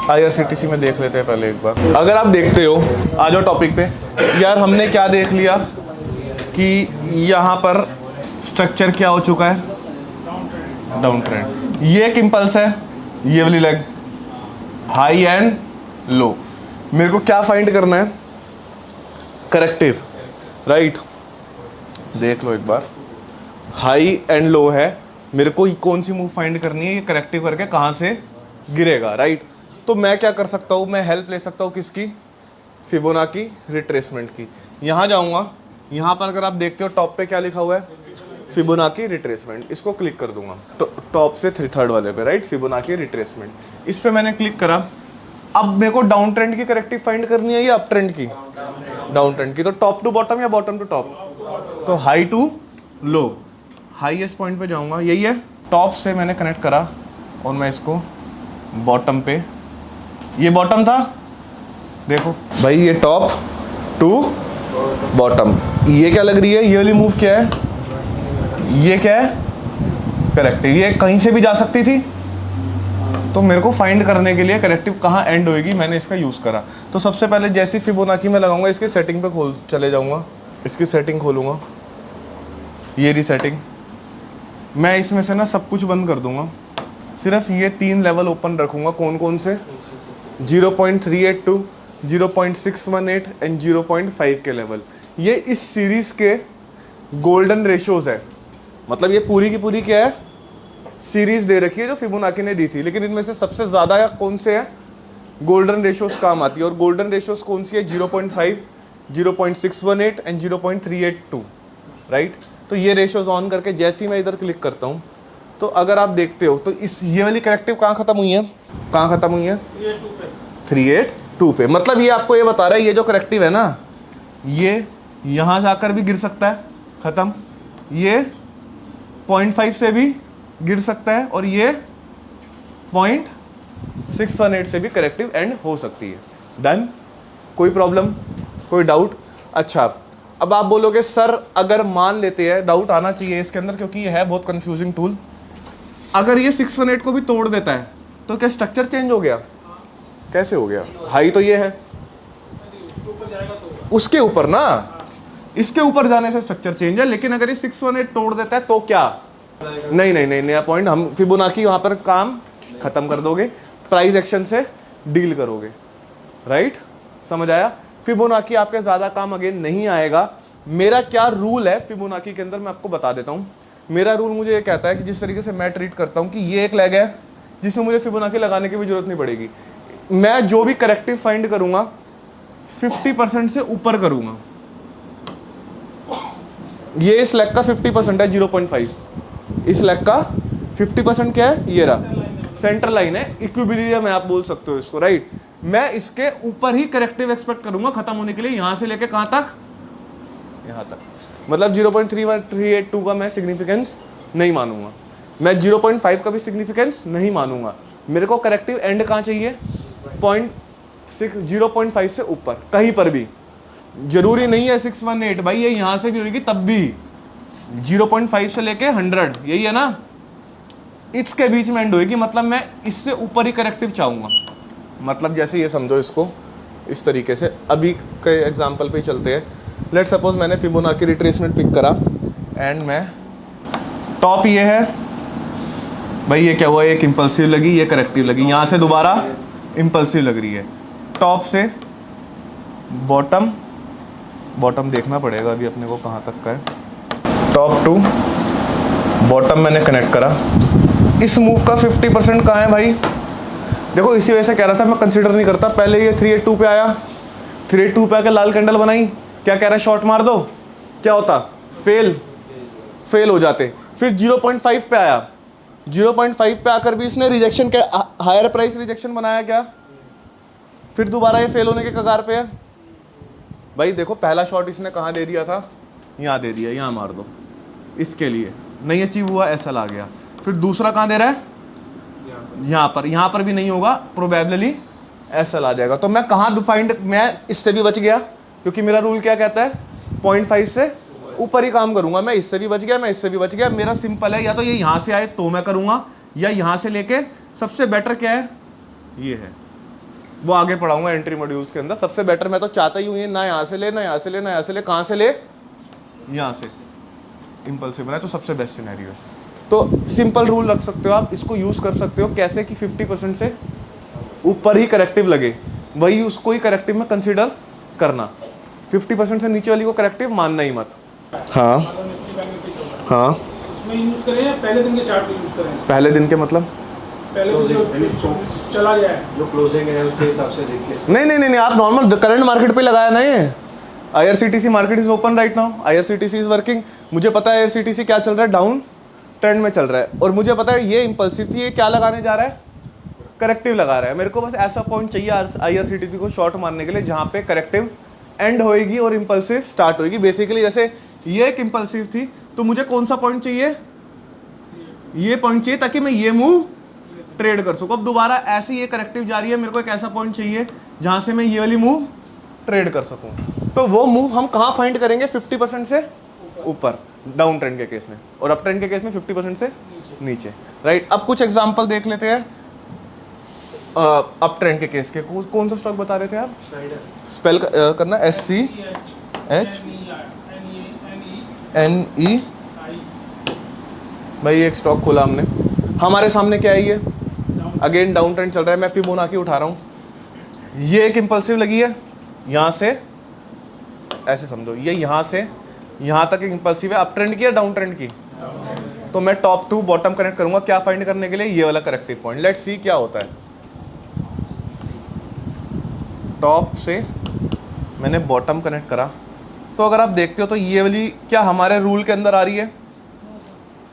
IRCTC में देख लेते हैं पहले एक बार। अगर आप देखते हो, आ जाओ टॉपिक पे यार। हमने क्या देख लिया कि यहाँ पर स्ट्रक्चर क्या हो चुका है, डाउन ट्रेंड। ये एक इम्पल्स है, ये वाली लेग हाई एंड लो। मेरे को क्या फाइंड करना है, करेक्टिव, राइट। देख लो एक बार, हाई एंड लो है, मेरे को कौन सी मूव फाइंड करनी है, ये करेक्टिव करके कहाँ से गिरेगा, राइट। तो मैं क्या कर सकता हूँ, मैं हेल्प ले सकता हूँ किसकी, फिबोनाची रिट्रेसमेंट की। यहाँ जाऊँगा, यहाँ पर अगर आप देखते हो टॉप पे क्या लिखा हुआ है, फिबोनाची रिट्रेसमेंट। इसको क्लिक कर दूंगा टॉप से थर्ड वाले पे, राइट, फिबोनाची रिट्रेसमेंट। इस पे मैंने क्लिक करा। अब मेरे को डाउन ट्रेंड की करेक्टिव फाइंड करनी है या अप ट्रेंड की, डाउन ट्रेंड की। तो टॉप टू बॉटम या बॉटम टू टॉप, तो high to low, highest point पे जाऊंगा, यही है। टॉप से मैंने कनेक्ट करा और मैं इसको बॉटम पे, ये बॉटम था, देखो भाई, ये टॉप टू बॉटम। ये क्या लग रही है, ये वाली मूव क्या है, ये क्या है, करेक्टिव। ये कहीं से भी जा सकती थी, तो मेरे को फाइंड करने के लिए करेक्टिव कहाँ एंड होएगी, मैंने इसका यूज़ करा। तो सबसे पहले जैसी फिबोनाची में लगाऊंगा, इसकी सेटिंग पे चले जाऊंगा, इसकी सेटिंग खोलूंगा, ये रही सेटिंग। मैं इसमें से ना सब कुछ बंद कर दूंगा, सिर्फ ये 3 लेवल ओपन रखूंगा। कौन कौन से, 0.382, 0.618 एंड 0.5 के लेवल। ये इस सीरीज के गोल्डन रेशियोज है, मतलब ये पूरी की पूरी क्या है, सीरीज दे रखी है जो फिबोनाची ने दी थी। लेकिन इनमें से सबसे ज़्यादा या कौन से है, गोल्डन रेशियोज काम आती है। और गोल्डन रेशियोज कौन सी है, 0.5, 0.618 एंड 0.382, राइट। तो ये रेशियोज ऑन करके जैसे ही मैं इधर क्लिक करता हूँ, तो अगर आप देखते हो तो इस ये वाली करेक्टिव कहाँ ख़त्म हुई है, कहाँ ख़त्म हुई है, 382 पे। मतलब ये आपको ये बता रहा है, ये जो करेक्टिव है ना, ये यहाँ जाकर भी गिर सकता है, ख़त्म। ये 0.5 से भी गिर सकता है, और ये 0.618 से भी करेक्टिव एंड हो सकती है। डन, कोई प्रॉब्लम, कोई डाउट। अच्छा, अब आप बोलोगे सर, अगर मान लेते हैं, डाउट आना चाहिए इसके अंदर क्योंकि ये है बहुत कंफ्यूजिंग टूल। अगर ये 618 को भी तोड़ देता है तो क्या स्ट्रक्चर चेंज हो गया, कैसे हो गया, हाई तो ये है, उसके ऊपर ना, इसके ऊपर जाने से स्ट्रक्चर चेंज है। लेकिन अगर ये 618 तोड़ देता है तो क्या, नहीं नहीं नहीं, नया पॉइंट, हम फिबोनाची वहां पर काम खत्म कर दोगे, प्राइस एक्शन से डील करोगे, राइट। समझ आया, फिबोनाची आपके ज्यादा काम अगेन नहीं आएगा। मेरा क्या रूल है फिबोनाची के अंदर, मैं आपको बता देता हूं। मेरा रूल मुझे ये कहता है कि जिस तरीके से मैं ट्रीट करता हूं कि ये एक लेग है जिसमें मुझे फिबोनाची लगाने की भी जरूरत नहीं पड़ेगी। मैं जो भी करेक्टिव फाइंड करूंगा 50% से ऊपर करूंगा। ये इस लेग का 50% है, 0.5। इस लेग का 50% क्या है, ये रहा सेंटर लाइन है, इक्विलिब्रियम है आप बोल सकते हो इसको, राइट। मैं इसके ऊपर ही करेक्टिव एक्सपेक्ट करूंगा खत्म होने के लिए, यहां से लेके कहां तक, यहां तक। मतलब 0.382 का मैं सिग्निफिकेंस नहीं मानूंगा, मैं 0.5 का भी सिग्निफिकेंस नहीं मानूंगा। मेरे को करेक्टिव एंड कहां चाहिए, 0.5 से ऊपर कहीं पर भी। जरूरी नहीं है 618 भाई, ये यहां से भी होगी तब भी 0.5 से लेके 100, यही है ना, इसके बीच में एंड होगी। मतलब मैं इससे ऊपर ही करेक्टिव चाहूंगा। मतलब जैसे ये समझो इसको इस तरीके से, अभी के एग्जांपल पे चलते हैं। लेट सपोज मैंने फिबोनाची रिट्रेसमेंट पिक करा एंड मैं, टॉप ये है भाई, ये क्या हुआ, एक इंपल्सिव लगी, ये करेक्टिव लगी, यहाँ से दोबारा इंपल्सिव लग रही है। टॉप से बॉटम, बॉटम देखना पड़ेगा अभी अपने को कहाँ तक का है, टॉप टू बॉटम मैंने कनेक्ट करा। इस मूव का 50% कहाँ है भाई, देखो इसी वजह से कह रहा था मैं कंसीडर नहीं करता। पहले ये 382 पे आया, 382 पे आके लाल कैंडल बनाई, क्या कह रहा है, शॉर्ट मार दो, क्या होता, फेल हो जाते। फिर 0.5 पे आया, 0.5 पे आकर भी इसने रिजेक्शन, क्या हायर प्राइस रिजेक्शन बनाया क्या, फिर दोबारा ये फेल होने के कगार पे है। भाई देखो पहला शॉट इसने कहाँ दे दिया था, यहाँ दे दिया, यहाँ मार दो, इसके लिए नहीं अचीव हुआ, एसएल आ गया। फिर दूसरा कहाँ दे रहा है, यहाँ पर भी नहीं होगा, प्रोबेबली एसएल आ जाएगा। तो मैं कहाँ डिफाइंड, मैं इससे भी बच गया क्योंकि मेरा रूल क्या कहता है, 0.5 से ऊपर ही काम करूंगा। मैं इससे भी बच गया, मैं इससे भी बच गया। मेरा सिंपल है, या तो ये यहाँ से आए तो मैं करूंगा, या यहाँ से लेके सबसे बेटर क्या है, ये है, वो आगे पढ़ाऊंगा एंट्री मॉड्यूल्स के अंदर। सबसे बेटर मैं तो चाहता ही हूँ ये ना यहाँ से ले, ना यहाँ से ले, ना यहाँ से ले, कहाँ से ले, यहाँ से इम्पल्सिव बनाए तो सबसे बेस्ट सिनेरियो है। तो सिंपल रूल रख सकते हो आप, इसको यूज़ कर सकते हो कैसे कि 50% से ऊपर ही करेक्टिव लगे, वही उसको ही करेक्टिव में कंसिडर करना, 50% से नीचे वाली को करेक्टिव मानना ही मत। हाँ हाँ, इसमें यूज़ करें या पहले दिन के चार्ट में यूज़ करें? पहले दिन के मतलब पहले दिन जो चला गया है, जो क्लोजिंग है उसके हिसाब से देखिए। नहीं, आप नॉर्मल करंट मार्केट पे लगाया ना ये। IRCTC market is open right now, IRCTC is working. मुझे पता है IRCTC क्या चल रहा है, डाउन ट्रेंड में चल रहा है, और मुझे पता है ये इम्पल्सिव थी, ये क्या लगाने जा रहा है, करेक्टिव लगा रहा है। मेरे को बस ऐसा पॉइंट चाहिए IRCTC को शॉर्ट मारने के लिए जहाँ पे करेक्टिव एंड होएगी और इम्पल्सिव स्टार्ट होएगी। बेसिकली जैसे ये एक इम्पल्सिव थी, तो मुझे कौन सा पॉइंट चाहिए, ये पॉइंट चाहिए ताकि मैं ये मूव ट्रेड कर सकूं। अब दोबारा ऐसे ये करेक्टिव जा रही है, मेरे को एक ऐसा पॉइंट चाहिए जहां से मैं ये वाली मूव ट्रेड कर सकूं। तो वो मूव हम कहां फाइंड करेंगे, 50% से ऊपर डाउन ट्रेंड के केस में, और अप ट्रेंड के केस में 50% से नीचे, राइट। अब कुछ एग्जांपल देख लेते हैं अप ट्रेंड के केस के। कौन सा स्टॉक बता रहे थे आप, स्पेल करना, SCHNE। भाई एक स्टॉक खोला हमने, हमारे सामने क्या है, ये अगेन डाउन ट्रेंड चल रहा है, मैं फिबोनाची उठा रहा हूँ, ये एक इम्पल्सिव लगी है, यहाँ से ऐसे समझो, ये यहाँ से यहाँ तक एक इम्पल्सिव है, अप ट्रेंड की या डाउन ट्रेंड की, तो मैं टॉप टू बॉटम कनेक्ट करूंगा क्या फाइंड करने के लिए, ये वाला करेक्टिव पॉइंट। लेट्स सी क्या होता है। टॉप से मैंने बॉटम कनेक्ट करा, तो अगर आप देखते हो तो ये वाली क्या हमारे रूल के अंदर आ रही है,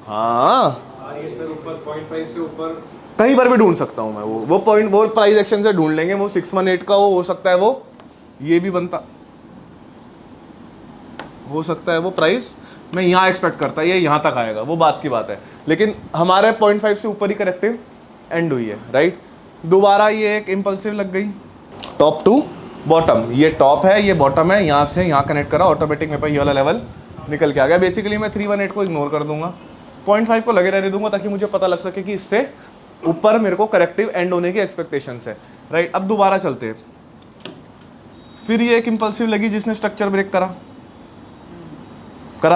हाँ ऊपर 0.5 से ऊपर कहीं पर भी ढूंढ सकता हूं मैं, वो पॉइंट वो प्राइस एक्शन से ढूंढ लेंगे, वो 618 का वो हो सकता है, वो ये भी बनता हो सकता है, वो प्राइस मैं यहाँ एक्सपेक्ट करता, ये यहाँ तक आएगा, वो बात की बात है, लेकिन हमारे 0.5 से ऊपर ही करेक्टिव एंड हुई है, राइट। दोबारा ये एक इम्पल्सिव लग गई, टॉप टू बॉटम, ये टॉप है ये बॉटम है, यहाँ से यहाँ कनेक्ट करा, ऑटोमेटिक मेरे पास ये वाला लेवल निकल के आ गया। बेसिकली मैं 318 को इग्नोर कर दूंगा, 0.5 को लगे रहने दूंगा ताकि मुझे पता लग सके कि इससे ऊपर मेरे को करेक्टिव एंड होने की एक्सपेक्टेशंस है, राइट। अब दोबारा चलते हैं, फिर ये एक इम्पल्सिव लगी जिसने स्ट्रक्चर ब्रेक करा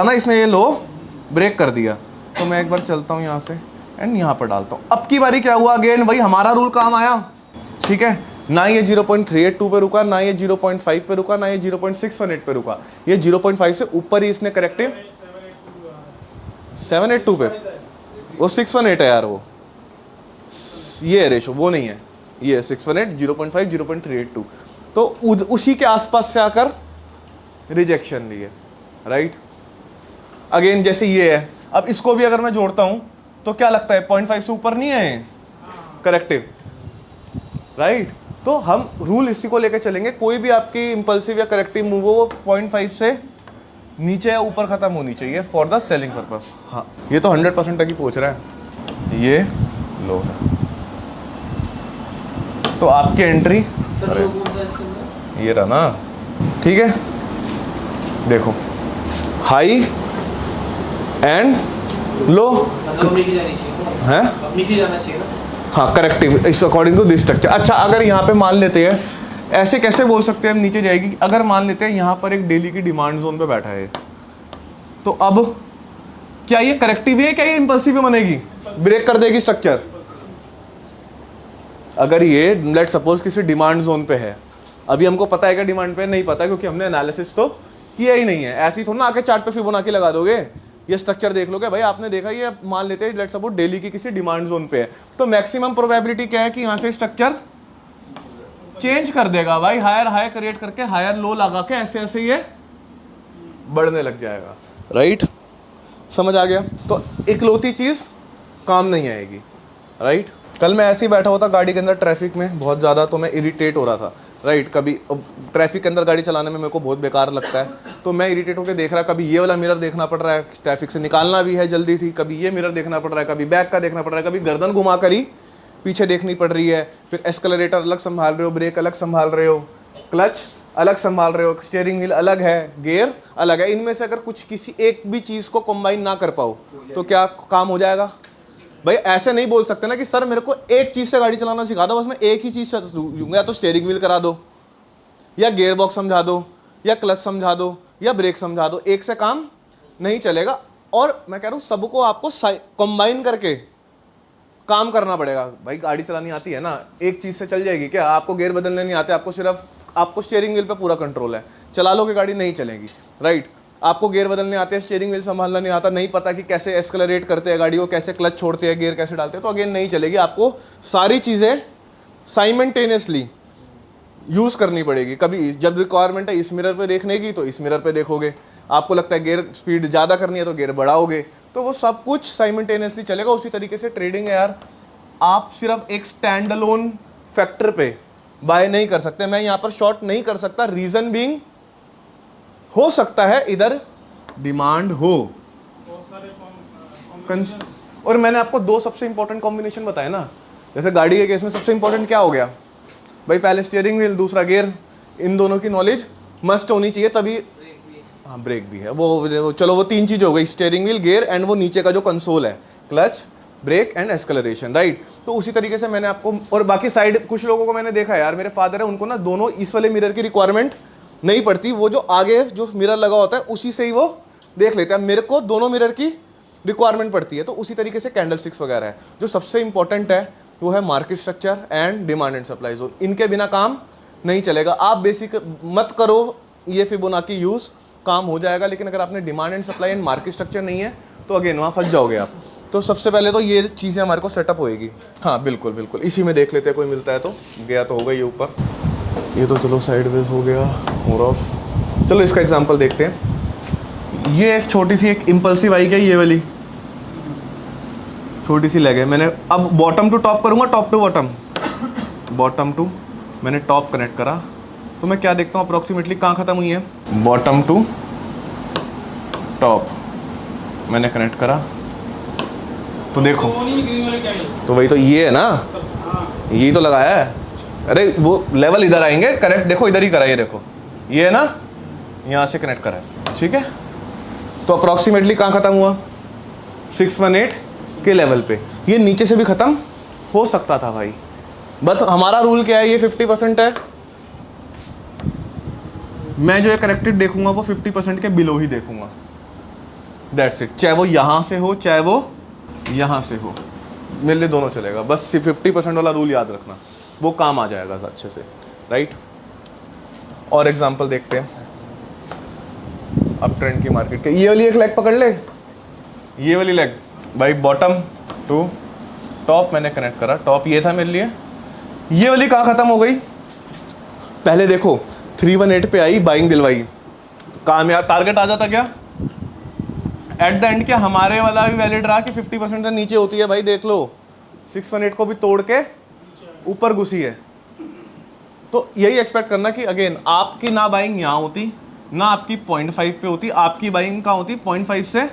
ना, इसने ये लो ब्रेक कर दिया, तो मैं एक बार चलता हूँ यहाँ से एंड यहाँ पर डालता हूँ। अब की बारी क्या हुआ, अगेन वही हमारा रूल काम आया, ठीक है, ना ये 0.382 पे रुका, ना ये 0.5 पे रुका, ना ये 0.618 पे रुका, ये 0.5 से ऊपर ही इसने करेक्टिव 782 पे, वो 618 है यार, वो ये रेशो वो नहीं है, ये 618 0.5 0.382, तो उसी के आसपास से आकर रिजेक्शन ली है, राइट। अगेन जैसे ये है, अब इसको भी अगर मैं जोड़ता हूं तो क्या लगता है 0.5 से ऊपर नहीं है करेक्टिव, राइट। तो हम रूल इसी को लेकर चलेंगे, कोई भी आपकी इंपल्सिव या करेक्टिव मूव हो वो 0.5 से नीचे या ऊपर खत्म होनी चाहिए फॉर द सेलिंग पर्पस। हाँ ये तो 100% तक ही पहुंच रहा है, ये लो है, तो आपकी एंट्री ये रहा ना, ठीक है। देखो हाई एंड लो है, हाँ करेक्टिव इस अकॉर्डिंग टू दिस स्ट्रक्चर। अच्छा अगर यहाँ पे मान लेते हैं, ऐसे कैसे बोल सकते हैं हम नीचे जाएगी, अगर मान लेते हैं यहाँ पर एक डेली की डिमांड जोन पे बैठा है, तो अब क्या ये करेक्टिव है, क्या ये इंपल्सिव बनेगी, ब्रेक कर देगी स्ट्रक्चर। अगर ये लेट सपोज किसी डिमांड जोन पे है, अभी हमको पता है क्या डिमांड पे, नहीं पता क्योंकि हमने एनालिसिस तो किया ही नहीं है, ऐसे ही थोड़ा ना आके चार्ट पे फिबोनाची लगा दोगे, ये स्ट्रक्चर देख लोगे भाई आपने देखा, ये मान लेते हैं लेट सपोज डेली की किसी डिमांड जोन पे है, तो मैक्सिमम प्रोबेबिलिटी क्या है कि यहाँ से स्ट्रक्चर चेंज कर देगा भाई, हायर हाई क्रिएट करके हायर लो लगा के ऐसे ऐसे ये बढ़ने लग जाएगा, राइट। समझ आ गया। तो इकलौती चीज काम नहीं आएगी, राइट। कल मैं ऐसे ही बैठा हुआ था गाड़ी के अंदर ट्रैफिक में बहुत ज़्यादा, तो मैं इरिटेट हो रहा था, राइट। कभी ट्रैफिक के अंदर गाड़ी चलाने में मेरे को बहुत बेकार लगता है, तो मैं इरिटेट होकर देख रहा, कभी ये वाला मिरर देखना पड़ रहा है, ट्रैफिक से निकालना भी है जल्दी थी, कभी ये मिरर देखना पड़ रहा है, कभी बैक का देखना पड़ रहा है, कभी गर्दन घुमा कर ही पीछे देखनी पड़ रही है, फिर एस्केलेरेटर अलग संभाल रहे हो, ब्रेक अलग संभाल रहे हो, क्लच अलग संभाल रहे हो, स्टीयरिंग व्हील अलग है, गियर अलग है। इनमें से अगर कुछ किसी एक भी चीज़ को कंबाइन ना कर पाओ तो क्या काम हो जाएगा, भाई ऐसे नहीं बोल सकते ना कि सर मेरे को एक चीज़ से गाड़ी चलाना सिखा दो, बस मैं एक ही चीज़ दूंगा, या तो स्टीयरिंग व्हील करा दो, या गियर बॉक्स समझा दो, या क्लच समझा दो, या ब्रेक समझा दो। एक से काम नहीं चलेगा। और मैं कह रहा हूँ सबको आपको कंबाइन करके काम करना पड़ेगा। भाई गाड़ी चलानी आती है ना, एक चीज़ से चल जाएगी क्या? आपको गियर बदलने नहीं आते, आपको स्टीयरिंग व्हील पे पूरा कंट्रोल है, चला लोगे गाड़ी नहीं चलेगी, राइट। आपको गियर बदलने आते हैं, स्टीयरिंग व्हील संभालना नहीं आता, नहीं पता कि कैसे एक्सेलरेट करते हैं गाड़ी को, कैसे क्लच छोड़ते हैं, गियर कैसे डालते हैं, तो अगेन नहीं चलेगी। आपको सारी चीज़ें साइमल्टेनियसली यूज़ करनी पड़ेगी। कभी जब रिक्वायरमेंट है इस मिरर पे देखने की तो इस मिरर पे देखोगे, आपको लगता है गियर स्पीड ज़्यादा करनी है तो गियर बढ़ाओगे, तो वो सब कुछ साइमल्टेनियसली चलेगा। उसी तरीके से ट्रेडिंग है यार, आप सिर्फ एक स्टैंड अलोन फैक्टर पे बाय नहीं कर सकते। मैं यहाँ पर शॉर्ट नहीं कर सकता, रीज़न बीइंग हो सकता है इधर डिमांड हो, और मैंने आपको दो सबसे इंपॉर्टेंट कॉम्बिनेशन बताया ना। जैसे गाड़ी के केस में सबसे इंपॉर्टेंट क्या हो गया भाई, पहले स्टीयरिंग व्हील, दूसरा गियर, इन दोनों की नॉलेज मस्ट होनी चाहिए, तभी हाँ ब्रेक भी है वो चलो वो तीन चीज़ हो गई, स्टीयरिंग व्हील, गियर एंड वो नीचे का जो कंसोल है, clutch, brake and acceleration, right. तो उसी तरीके से मैंने आपको, और बाकी साइड कुछ लोगों को मैंने देखा यार, मेरे फादर है, उनको ना दोनों इस वाले मिरर की रिक्वायरमेंट नहीं पड़ती, वो जो आगे जो मिरर लगा होता है उसी से ही वो देख लेते हैं। मेरे को दोनों मिरर की रिक्वायरमेंट पड़ती है। तो उसी तरीके से कैंडल स्टिक्स वगैरह है। जो सबसे इंपॉर्टेंट है वो है market structure and demand and supply zone. इनके बिना काम नहीं चलेगा। आप बेसिक मत करो ये फिबोनाची यूज़, काम हो जाएगा, लेकिन अगर आपने demand and supply and market structure नहीं है तो अगेन वहाँ फंस जाओगे आप। तो सबसे पहले तो ये चीज़ें हमारे को सेटअप होएगी। हाँ बिल्कुल बिल्कुल, इसी में देख लेते हैं, कोई मिलता है तो। गया तो होगा ये ऊपर, ये तो चलो साइडवेज हो गया, मोर ऑफ। चलो इसका एग्जांपल देखते हैं। ये एक छोटी सी एक इम्पल्सिव बाइक है, ये वाली छोटी सी लेग है। मैंने अब बॉटम टू टॉप करूँगा, top to bottom, bottom to, मैंने टॉप कनेक्ट करा तो मैं क्या देखता हूँ अप्रॉक्सीमेटली कहाँ ख़त्म हुई है, बॉटम टू टॉप मैंने कनेक्ट करा तो देखो, तो वही तो ये है ना, यही तो लगाया है। अरे वो लेवल इधर आएंगे, कनेक्ट देखो इधर ही करा, ये देखो ये है ना, यहाँ से कनेक्ट करा है, ठीक है। तो अप्रॉक्सीमेटली कहाँ ख़त्म हुआ, 618 के लेवल पे। ये नीचे से भी ख़त्म हो सकता था भाई, बट हमारा रूल क्या है, ये 50% है। मैं जो ये कनेक्टेड देखूंगा वो 50% के बिलो ही देखूंगा, दैट्स इट। चाहे वो यहाँ से हो चाहे वो यहाँ से हो, मेरे लिए दोनों चलेगा। बस 50% वाला रूल याद रखना, वो काम आ जाएगा अच्छे से, राइट। और एग्जांपल देखते हैं अब ट्रेंड की मार्केट के। ये वाली एक लेग पकड़ ले, ये वाली लेग भाई, बॉटम टू टॉप मैंने कनेक्ट करा, टॉप ये था मेरे लिए। ये वाली कहाँ ख़त्म हो गई, पहले देखो 318 पे आई, बाइंग दिलवाई, कामयाब, टारगेट आ जाता क्या एट द एंड, क्या हमारे वाला भी वैलिड रहा कि 50% से नीचे होती है भाई, देख लो 618 को भी तोड़ के ऊपर घुसी है। तो यही एक्सपेक्ट करना कि अगेन आपकी ना बाइंग यहाँ होती ना आपकी 0.5 पे होती, आपकी बाइंग कहाँ होती 0.5 से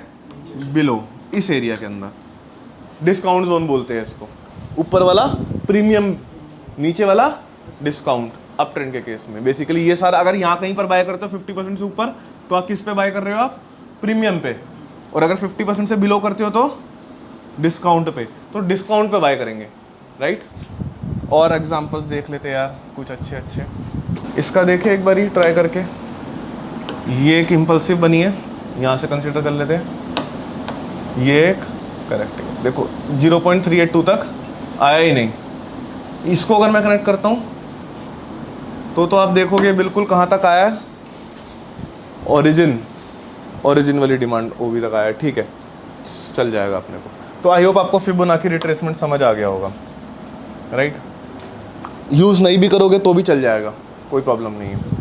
बिलो, इस एरिया के अंदर। डिस्काउंट जोन बोलते हैं इसको, ऊपर वाला प्रीमियम, नीचे वाला डिस्काउंट। अप ट्रेंड के केस में बेसिकली ये सारा, अगर यहाँ कहीं पर बाय करते हो 50% से ऊपर तो आप किस पे बाय कर रहे हो, आप प्रीमियम पे, और अगर 50% से बिलो करते हो तो डिस्काउंट पे, तो डिस्काउंट पे बाय करेंगे, राइट। और एग्जांपल्स देख लेते हैं यार कुछ अच्छे अच्छे। इसका देखें एक बार ही ट्राई करके, ये एक इम्पल्सिव बनी है, यहाँ से कंसिडर कर लेते हैं। ये एक करेक्ट है, देखो 0.382 तक आया ही नहीं। इसको अगर मैं कनेक्ट करता हूँ तो आप देखोगे बिल्कुल कहाँ तक आया है, ओरिजिन वाली डिमांड ओवी तक आया है, ठीक है, चल जाएगा अपने को। तो आई होप आपको फिबोनाची रिट्रेसमेंट समझ आ गया होगा, राइट। यूज़ नहीं भी करोगे तो भी चल जाएगा, कोई प्रॉब्लम नहीं है।